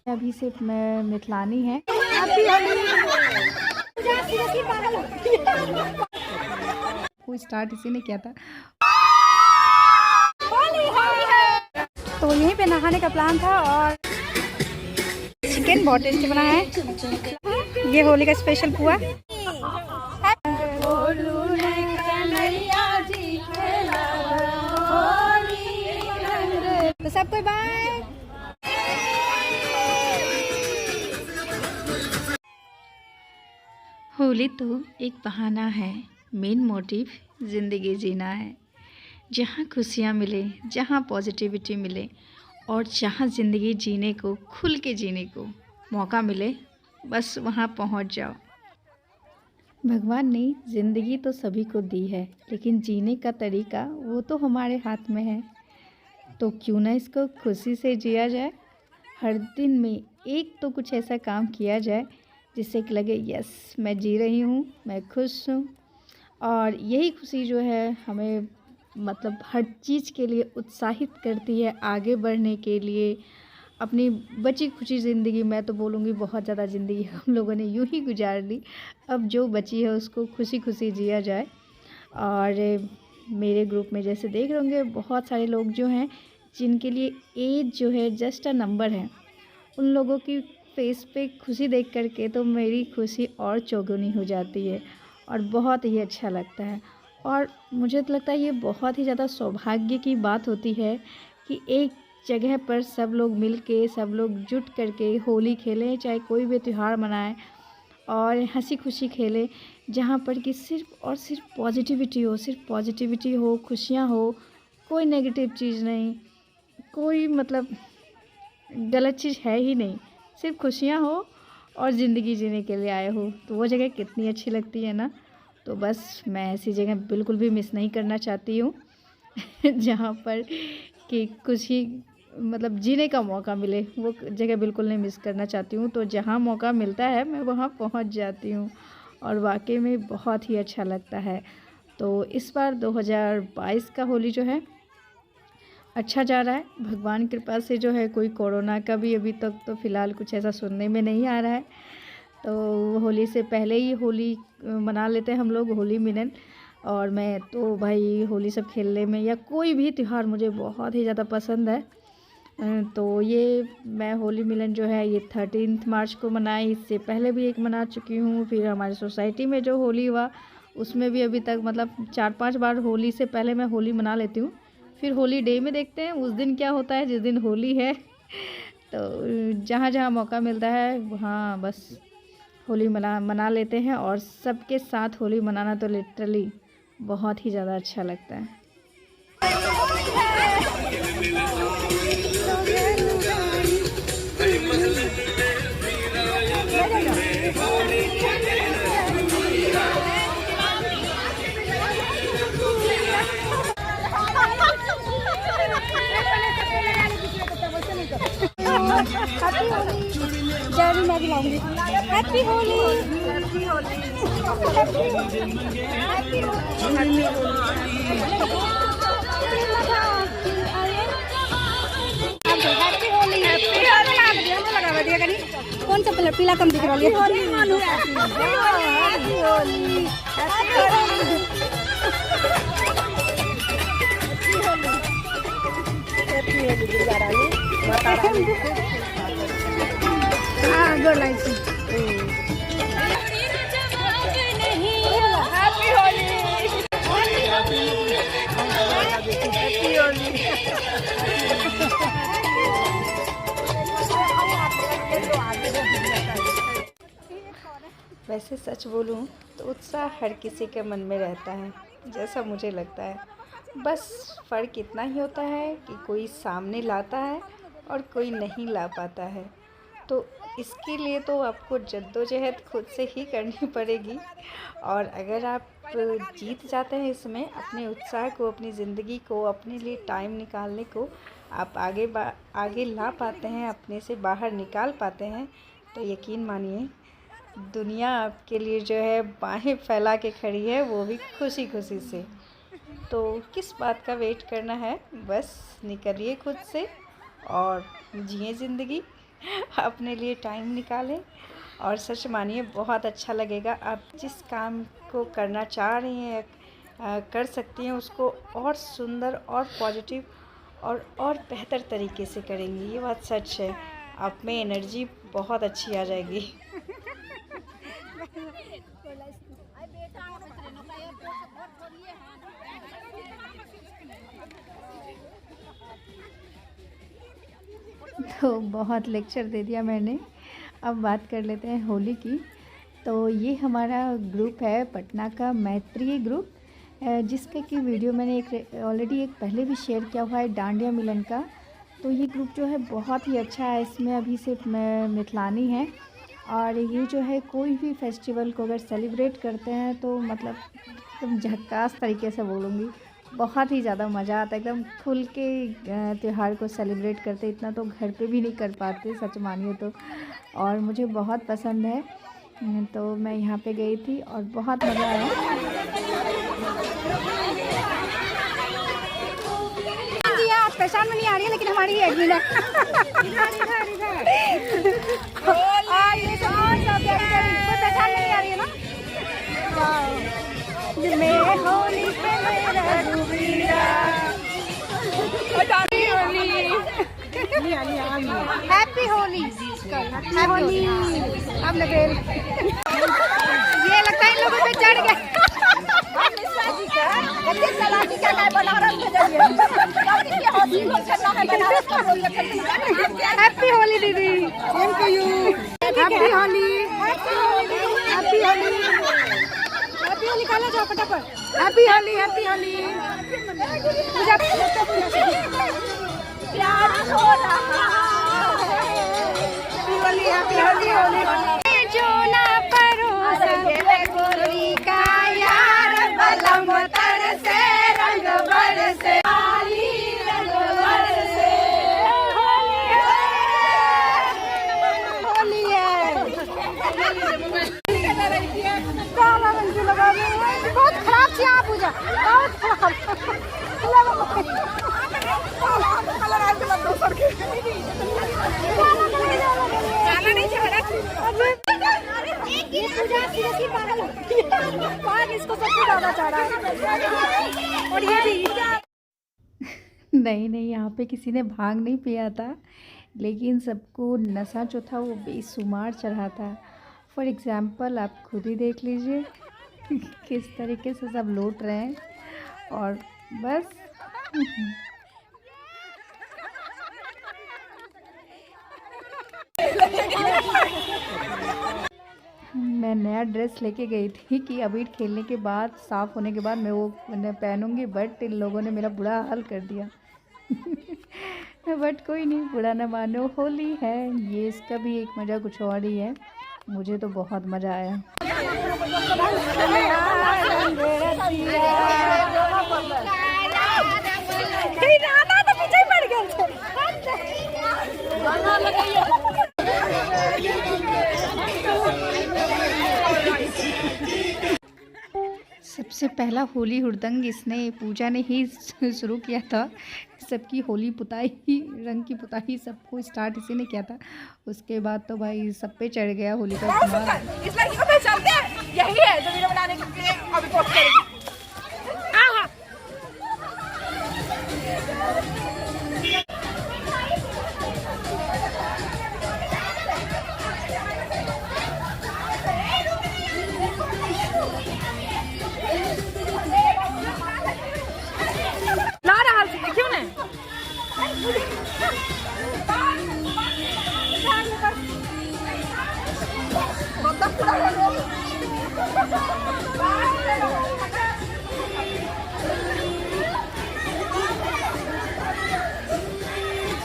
अभी सिर्फ मैं मिथिलानी है। वो स्टार्ट इसी ने किया था। तो यहीं पे नहाने का प्लान था और चिकन बहुत टेस्टी बना है। ये होली का स्पेशल पुआ। तो सबको बाय। होली तो एक बहाना है, मेन मोटिव ज़िंदगी जीना है। जहाँ खुशियाँ मिले, जहाँ पॉजिटिविटी मिले और जहाँ ज़िंदगी जीने को, खुल के जीने को मौका मिले, बस वहाँ पहुँच जाओ। भगवान ने ज़िंदगी तो सभी को दी है, लेकिन जीने का तरीका वो तो हमारे हाथ में है। तो क्यों ना इसको खुशी से जिया जाए। हर दिन में एक तो कुछ ऐसा काम किया जाए जिससे कि लगे यस मैं जी रही हूँ, मैं खुश हूँ। और यही खुशी जो है हमें मतलब हर चीज़ के लिए उत्साहित करती है, आगे बढ़ने के लिए। अपनी बची खुची ज़िंदगी, मैं तो बोलूँगी बहुत ज़्यादा ज़िंदगी हम लोगों ने यूँ ही गुजार ली। अब जो बची है उसको खुशी खुशी जिया जाए। और मेरे ग्रुप में जैसे देख रहे होंगे बहुत सारे लोग जो हैं जिनके लिए एज जो है जस्ट अ नंबर है, उन लोगों की फेस पे खुशी देख करके तो मेरी खुशी और चौगुनी हो जाती है और बहुत ही अच्छा लगता है। और मुझे तो लगता है ये बहुत ही ज़्यादा सौभाग्य की बात होती है कि एक जगह पर सब लोग मिल के, सब लोग जुट करके होली खेलें, चाहे कोई भी त्यौहार मनाएं और हंसी खुशी खेलें, जहाँ पर कि सिर्फ़ और सिर्फ पॉजिटिविटी हो, सिर्फ पॉजिटिविटी हो, खुशियाँ हो, कोई नेगेटिव चीज़ नहीं, कोई मतलब गलत चीज़ है ही नहीं, सिर्फ खुशियाँ हो और ज़िंदगी जीने के लिए आए हो। तो वो जगह कितनी अच्छी लगती है ना। तो बस मैं ऐसी जगह बिल्कुल भी मिस नहीं करना चाहती हूँ जहाँ पर कि खुशी मतलब जीने का मौका मिले, वो जगह बिल्कुल नहीं मिस करना चाहती हूँ। तो जहाँ मौका मिलता है मैं वहाँ पहुँच जाती हूँ और वाकई में बहुत ही अच्छा लगता है। तो इस बार 2022 का होली जो है अच्छा जा रहा है भगवान की कृपा से। जो है कोई कोरोना का भी अभी तक तो फ़िलहाल कुछ ऐसा सुनने में नहीं आ रहा है। तो होली से पहले ही होली मना लेते हैं हम लोग, होली मिलन। और मैं तो भाई होली सब खेलने में या कोई भी त्यौहार मुझे बहुत ही ज़्यादा पसंद है। तो ये मैं होली मिलन जो है ये 13 मार्च को मनाई। इससे पहले भी एक मना चुकी हूँ। फिर हमारी सोसाइटी में जो होली हुआ उसमें भी अभी तक मतलब 4-5 बार होली से पहले मैं होली मना लेती हूँ। फिर होली डे में देखते हैं उस दिन क्या होता है, जिस दिन होली है। तो जहाँ जहाँ मौका मिलता है वहाँ बस होली मना लेते हैं। और सबके साथ होली मनाना तो लिटरली बहुत ही ज़्यादा अच्छा लगता है। हैप्पी होली जय मैं बुलाऊंगी। Happy Holi, happy Holi, happy Holi, लगा दिया करी। कौन सा कलर पीला कम दिख रहा है? हैप्पी होली, हाँ good night. Happy Holi, happy Holi. वैसे सच बोलूं तो उत्साह हर किसी के मन में रहता है, जैसा मुझे लगता है। बस फ़र्क इतना ही होता है कि कोई सामने लाता है और कोई नहीं ला पाता है। तो इसके लिए तो आपको जद्दोजहद खुद से ही करनी पड़ेगी। और अगर आप जीत जाते हैं इसमें, अपने उत्साह को, अपनी ज़िंदगी को, अपने लिए टाइम निकालने को आप आगे ला पाते हैं, अपने से बाहर निकाल पाते हैं, तो यकीन मानिए दुनिया आपके लिए जो है बाहें फैला के खड़ी है, वो भी खुशी खुशी से। तो किस बात का वेट करना है, बस निकलिए खुद से और जिए ज़िंदगी, अपने लिए टाइम निकालें। और सच मानिए बहुत अच्छा लगेगा। आप जिस काम को करना चाह रही हैं कर सकती हैं, उसको और सुंदर और पॉजिटिव और बेहतर तरीके से करेंगी। ये बात सच है। आप में एनर्जी बहुत अच्छी आ जाएगी। तो बहुत लेक्चर दे दिया मैंने। अब बात कर लेते हैं होली की। तो ये हमारा ग्रुप है पटना का मैत्रीय ग्रुप, जिसका कि वीडियो मैंने एक ऑलरेडी एक पहले भी शेयर किया हुआ है, डांडिया मिलन का। तो ये ग्रुप जो है बहुत ही अच्छा है। इसमें अभी सिर्फ मिथिलानी है। और ये जो है कोई भी फेस्टिवल को अगर सेलिब्रेट करते हैं तो मतलब एकदम झक्कास तरीके से बोलूँगी, बहुत ही ज़्यादा मज़ा आता है। एकदम खुल के त्यौहार को सेलिब्रेट करते, इतना तो घर पे भी नहीं कर पाते सच मानिए तो। और मुझे बहुत पसंद है, तो मैं यहाँ पे गई थी और बहुत मज़ा आया। जी आप पहचान में नहीं आ रही है, लेकिन हमारी ही एडमिन है। ये सब पहचान में नहीं आ रही है ना। मेरे होली पे मेरा डूबीरा, हैप्पी होली, हैप्पी होली। अब नबेल ये लगता है इन लोगों पे चढ़ गया। हैप्पी होली दीदी, same to you. Happy Holi, happy Holi, happy Holi. खाना जाओ फटाफट। Happy Holi, happy Holi. प्यार हो रहा है, हैप्पी होली, होली जो ना परोसा होली का यार, बलम तर से रंग बरसे, रंग बरसे। होली है, काला रंग लगा दिया। बहुत खराब थी आप पूजा, बहुत खराब। इसको सबसे ज्यादा चढ़ा और ये भी नहीं, यहाँ पे किसी ने भांग नहीं पिया था, लेकिन सबको नशा जो था वो बेशुमार चढ़ा था। फॉर एग्ज़ाम्पल आप खुद ही देख लीजिए किस तरीके से सब लौट रहे हैं। और बस मैं नया ड्रेस लेके गई थी कि अबीर खेलने के बाद, साफ़ होने के बाद मैं वो पहनूंगी, बट इन लोगों ने मेरा बुरा हाल कर दिया। बट कोई नहीं, बुरा ना मानो, होली है ये, इसका भी एक मज़ा कुछ और ही है। मुझे तो बहुत मज़ा आया। सबसे पहला होली हुड़दंग इसने पूजा ने ही शुरू किया था। सबकी होली पुताई, रंग की पुताई सबको स्टार्ट इसी ने किया था। उसके बाद तो भाई सब पे चढ़ गया होली का धुआं। इस लड़की को पहचानते हैं, यही है जो वीडियो बनाने के लिए अभी पोस्ट करेगी।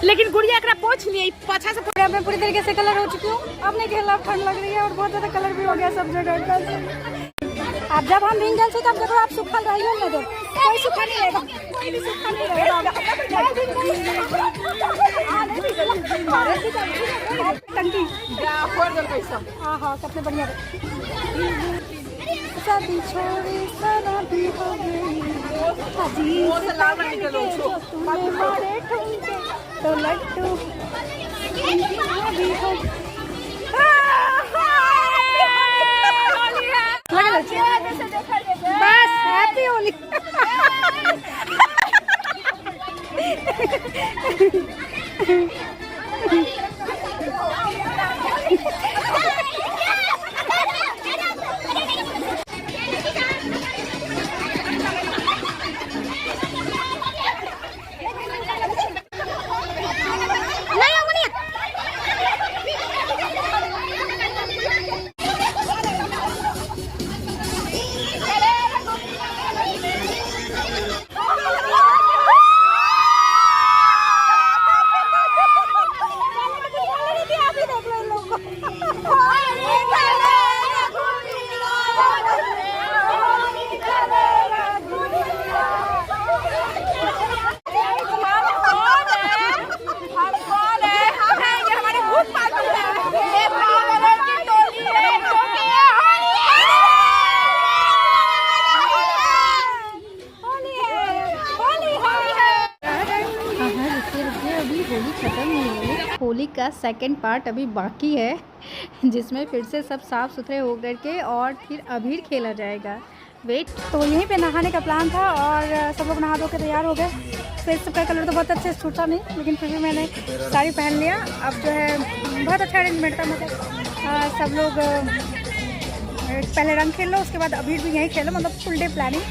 लेकिन गुड़िया एकरा पोंछ लिए पाछा से पूरा मैं पूरी तरीके से कलर हो चुकी हूँ। अब नहीं खेलना, ठंड लग रही है और बहुत ज्यादा कलर भी हो गया सब जगह। अब जब हम भींग गए थे तब देखो आप सूखल रही हो, ना कोई सूखा नहीं रहेगा, कोई भी सूखा नहीं रहेगा। टंकी हाँ हाँ कितने बढ़िया। सभी छोड़ी शराबी हो गई, तूने मारे ठुमके तो लड्डू बस हैप्पी होली। होली का सेकंड पार्ट अभी बाकी है, जिसमें फिर से सब साफ़ सुथरे हो करके और फिर अबीर खेला जाएगा। वेट, तो यहीं पे नहाने का प्लान था और सब लोग नहा धो के तैयार हो गए। फेस सबका कलर तो बहुत अच्छे से छूटा नहीं, लेकिन फिर भी मैंने साड़ी पहन लिया। अब जो है बहुत अच्छा अरेंजमेंट था, मतलब सब लोग पहले रंग खेल लो, उसके बाद अबीर भी यहीं खेलो, मतलब फुल डे प्लानिंग।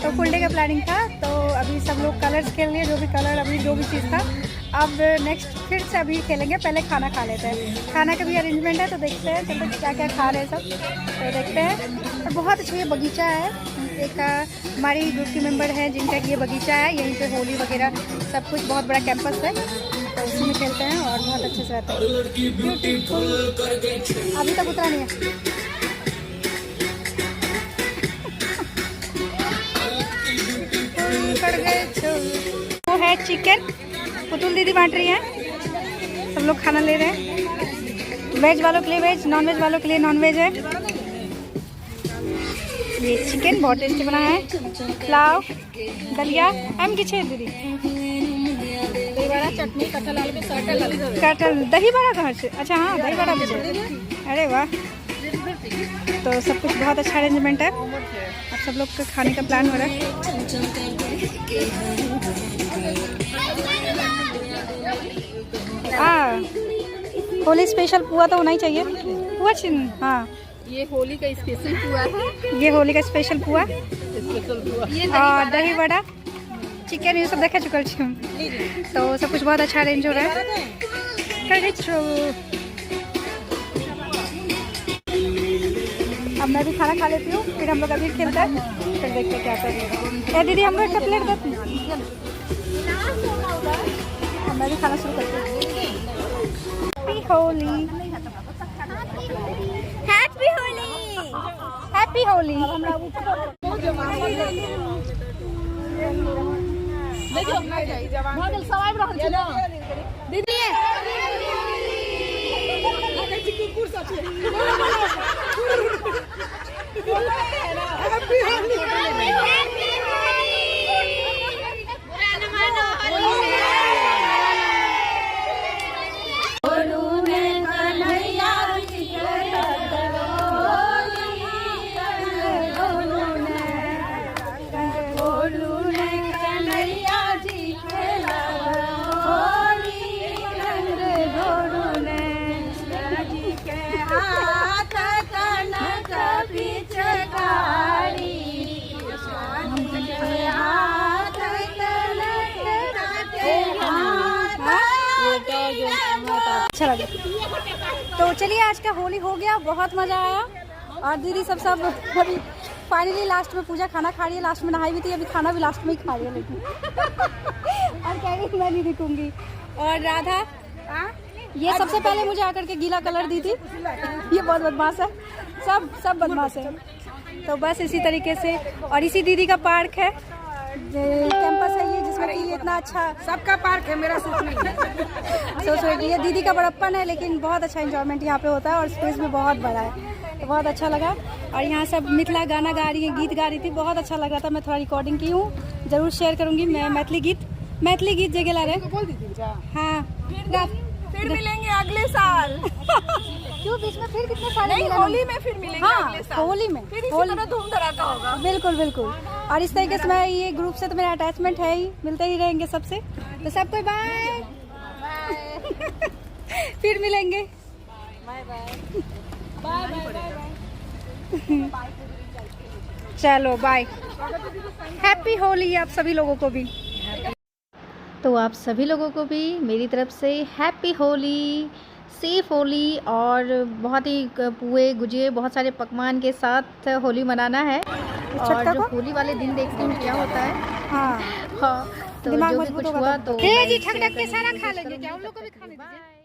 तो फुल डे का प्लानिंग था, तो अभी सब लोग कलर्स खेल लिए, जो भी कलर अभी जो भी चीज़ था। अब नेक्स्ट फिर से अभी खेलेंगे, पहले खाना खा लेते हैं। खाना का भी अरेंजमेंट है, तो देखते हैं चलते क्या क्या खा रहे हैं सब, तो देखते हैं। और बहुत अच्छा ये बगीचा है, एक हमारी ग्रुप की मेंबर है जिनका ये बगीचा है, यहीं पे होली वगैरह सब कुछ, बहुत बड़ा कैंपस है, तो उसी में खेलते हैं और बहुत अच्छे से रहते हैं। अभी तक उतरा नहीं है। वो है चिकन, पुतुल दीदी बांट रही है, सब लोग खाना ले रहे हैं। वेज वालों के लिए वेज, नॉन वेज वालों के लिए नॉन वेज है। ये चिकन बहुत टेस्टी बना है, पुलाव, दलिया, एम की छे दीदी, चटनी, कटहल, दही बड़ा कहाँ से? अच्छा हाँ, दही बड़ा भी है। अरे वाह, तो सब कुछ बहुत अच्छा अरेंजमेंट है। अब सब लोग का खाने का प्लान हो रहा है। होली स्पेशल पुआ तो होना ही चाहिए। पुआ चिन, हाँ, ये होली का स्पेशल पुआ है। ये होली का स्पेशल पुआ और दही बड़ा, चिकन, ये सब देखा चुका हम। तो सब कुछ बहुत अच्छा अरेंज हो रहा है। अब मैं भी खाना खा लेती हूँ, फिर हम लोग अभी खेलते हैं, फिर देखते हैं क्या करें। दीदी हम लोग प्लेट देते हैं, मैं भी खाना शुरू करती हूँ। Happy Holi, happy Holi, happy Holi. दीदी अच्छा लगा। तो चलिए, आज का होली हो गया, बहुत मज़ा आया। और दीदी सब अभी फाइनली लास्ट में पूजा खाना खा रही है, लास्ट में नहाई भी थी, अभी खाना भी लास्ट में ही खा रही है, लेकिन और कह रही मैं नहीं दिखूंगी। और राधा ये सबसे पहले मुझे आकर के गीला कलर दी थी, ये बहुत बदमाश है, सब बदमाश है। तो बस इसी तरीके से, और इसी दीदी का पार्क है, कैंपस है ये, जिसमें कि इतना अच्छा सबका पार्क है, मेरा सिर्फ नहीं है। ये दीदी का बड़प्पन है, लेकिन बहुत अच्छा एंजॉयमेंट यहाँ पे होता है और स्पेस भी बहुत बड़ा है, तो बहुत अच्छा लगा। और यहाँ सब मिथिला गाना गा रही है, गीत गा रही थी, बहुत अच्छा लग रहा था। मैं थोड़ा रिकॉर्डिंग की हूँ, ज़रूर शेयर करूँगी मैं मैथिली गीत। मैथिली गीत जे गेला रे बोल दीजिए क्या? हाँ फिर मिलेंगे अगले साल। क्यों बीच में फिर कितने साल नहीं, होली में फिर मिलेंगे हाँ अगले साल। होली में फिर इसी तरह धूम धड़ाका होगा। बिल्कुल बिल्कुल। और इस तरीके से मैं ये ग्रुप से तो मेरा अटैचमेंट है ही, मिलते ही रहेंगे सबसे। तो सबको बाय फिर मिलेंगे। Bye bye. चलो बाय, हैप्पी होली आप सभी लोगों को भी। तो आप सभी लोगों को भी मेरी तरफ से हैप्पी होली, सेफ होली, और बहुत ही पुए गुजिए बहुत सारे पकवान के साथ होली मनाना है। और जो होली वाले दिन देखते हैं क्या होता है, हाँ हाँ, तो दिमाग जो भी मजबूत कुछ होगा हुआ तो तो जी लाइक, ठक शेयर के सारा करेंगे, खा सब लेंगे क्या, करेंगे, उन लोग को भी सब खाने करेंगे। दीजिए। बाय।